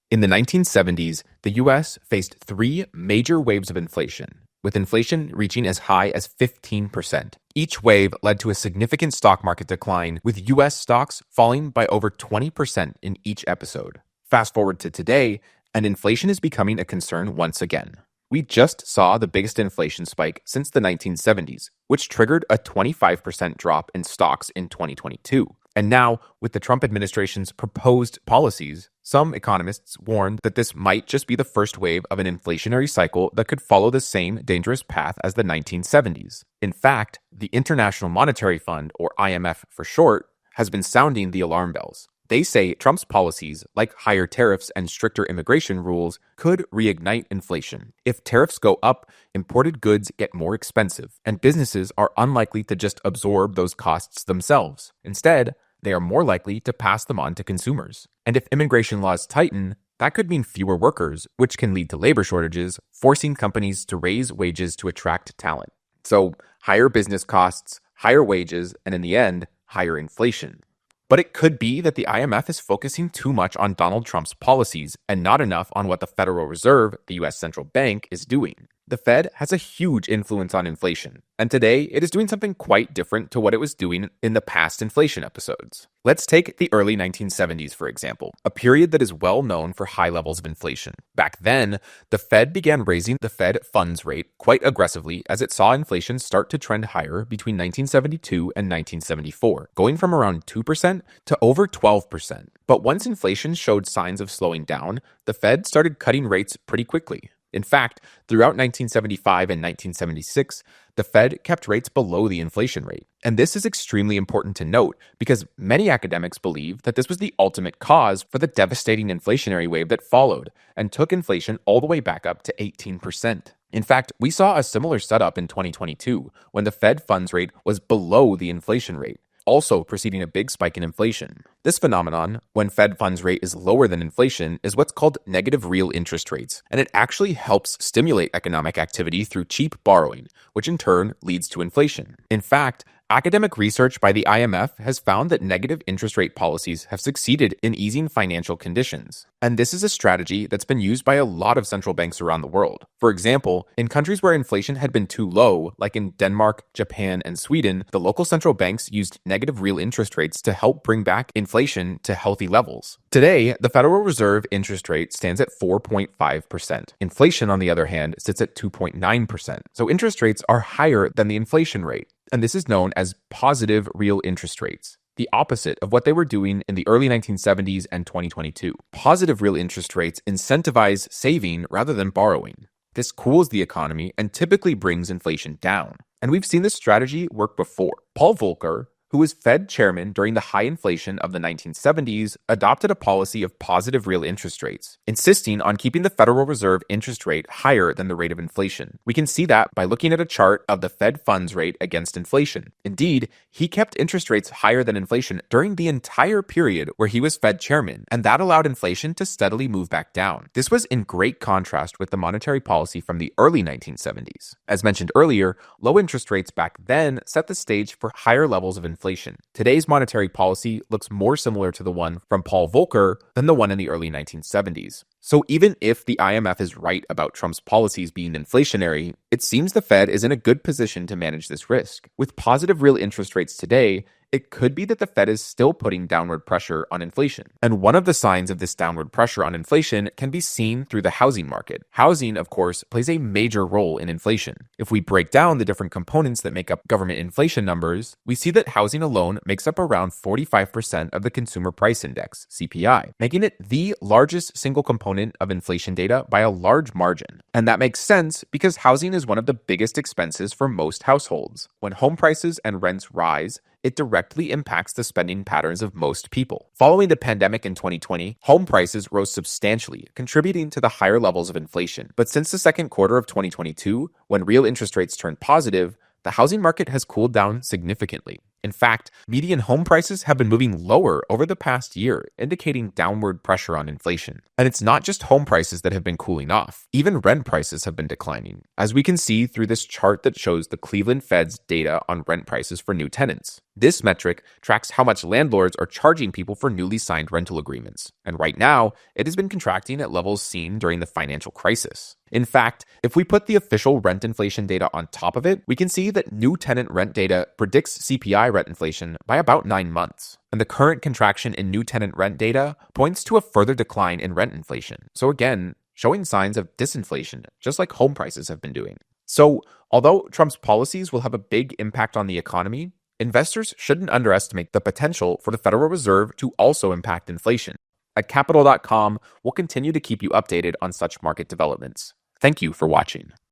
In the 1970s, the US faced three major waves of inflation, with inflation reaching as high as 15%. Each wave led to a significant stock market decline, with US stocks falling by over 20% in each episode. Fast forward to today, and inflation is becoming a concern once again. We just saw the biggest inflation spike since the 1970s, which triggered a 25% drop in stocks in 2022. And now, with the Trump administration's proposed policies, some economists warned that this might just be the first wave of an inflationary cycle that could follow the same dangerous path as the 1970s. In fact, the International Monetary Fund, or IMF for short, has been sounding the alarm bells. They say Trump's policies, like higher tariffs and stricter immigration rules, could reignite inflation. If tariffs go up, imported goods get more expensive, and businesses are unlikely to just absorb those costs themselves. Instead, they are more likely to pass them on to consumers. And if immigration laws tighten, that could mean fewer workers, which can lead to labor shortages, forcing companies to raise wages to attract talent. So, higher business costs, higher wages, and in the end, higher inflation. But it could be that the IMF is focusing too much on Donald Trump's policies and not enough on what the Federal Reserve, the US central bank, is doing. The Fed has a huge influence on inflation, and today it is doing something quite different to what it was doing in the past inflation episodes. Let's take the early 1970s, for example, a period that is well known for high levels of inflation. Back then, the Fed began raising the Fed funds rate quite aggressively as it saw inflation start to trend higher between 1972 and 1974, going from around 2% to over 12%. But once inflation showed signs of slowing down, the Fed started cutting rates pretty quickly. In fact, throughout 1975 and 1976, the Fed kept rates below the inflation rate. And this is extremely important to note because many academics believe that this was the ultimate cause for the devastating inflationary wave that followed and took inflation all the way back up to 18%. In fact, we saw a similar setup in 2022 when the Fed funds rate was below the inflation rate, also preceding a big spike in inflation. This phenomenon, when Fed funds rate is lower than inflation, is what's called negative real interest rates, and it actually helps stimulate economic activity through cheap borrowing, which in turn leads to inflation. In fact, academic research by the IMF has found that negative interest rate policies have succeeded in easing financial conditions. And this is a strategy that's been used by a lot of central banks around the world. For example, in countries where inflation had been too low, like in Denmark, Japan, and Sweden, the local central banks used negative real interest rates to help bring back inflation to healthy levels. Today, the Federal Reserve interest rate stands at 4.5%. Inflation, on the other hand, sits at 2.9%. So interest rates are higher than the inflation rate. And this is known as positive real interest rates, the opposite of what they were doing in the early 1970s and 2022. Positive real interest rates incentivize saving rather than borrowing. This cools the economy and typically brings inflation down. And we've seen this strategy work before. Paul Volcker, who was Fed chairman during the high inflation of the 1970s, adopted a policy of positive real interest rates, insisting on keeping the Federal Reserve interest rate higher than the rate of inflation. We can see that by looking at a chart of the Fed funds rate against inflation. Indeed, he kept interest rates higher than inflation during the entire period where he was Fed chairman, and that allowed inflation to steadily move back down. This was in great contrast with the monetary policy from the early 1970s. As mentioned earlier, low interest rates back then set the stage for higher levels of inflation. Today's monetary policy looks more similar to the one from Paul Volcker than the one in the early 1970s. So even if the IMF is right about Trump's policies being inflationary, it seems the Fed is in a good position to manage this risk. With positive real interest rates today, it could be that the Fed is still putting downward pressure on inflation. And one of the signs of this downward pressure on inflation can be seen through the housing market. Housing, of course, plays a major role in inflation. If we break down the different components that make up government inflation numbers, we see that housing alone makes up around 45% of the Consumer Price Index, CPI, making it the largest single component of inflation data by a large margin. And that makes sense because housing is one of the biggest expenses for most households. When home prices and rents rise, it directly impacts the spending patterns of most people. Following the pandemic in 2020, home prices rose substantially, contributing to the higher levels of inflation. But since the second quarter of 2022, when real interest rates turned positive, the housing market has cooled down significantly. In fact, median home prices have been moving lower over the past year, indicating downward pressure on inflation. And it's not just home prices that have been cooling off. Even rent prices have been declining, as we can see through this chart that shows the Cleveland Fed's data on rent prices for new tenants. This metric tracks how much landlords are charging people for newly signed rental agreements, and right now, it has been contracting at levels seen during the financial crisis. In fact, if we put the official rent inflation data on top of it, we can see that new tenant rent data predicts CPI rent inflation by about 9 months. And the current contraction in new tenant rent data points to a further decline in rent inflation. So again, showing signs of disinflation, just like home prices have been doing. So, although Trump's policies will have a big impact on the economy, investors shouldn't underestimate the potential for the Federal Reserve to also impact inflation. At Capital.com, we'll continue to keep you updated on such market developments. Thank you for watching.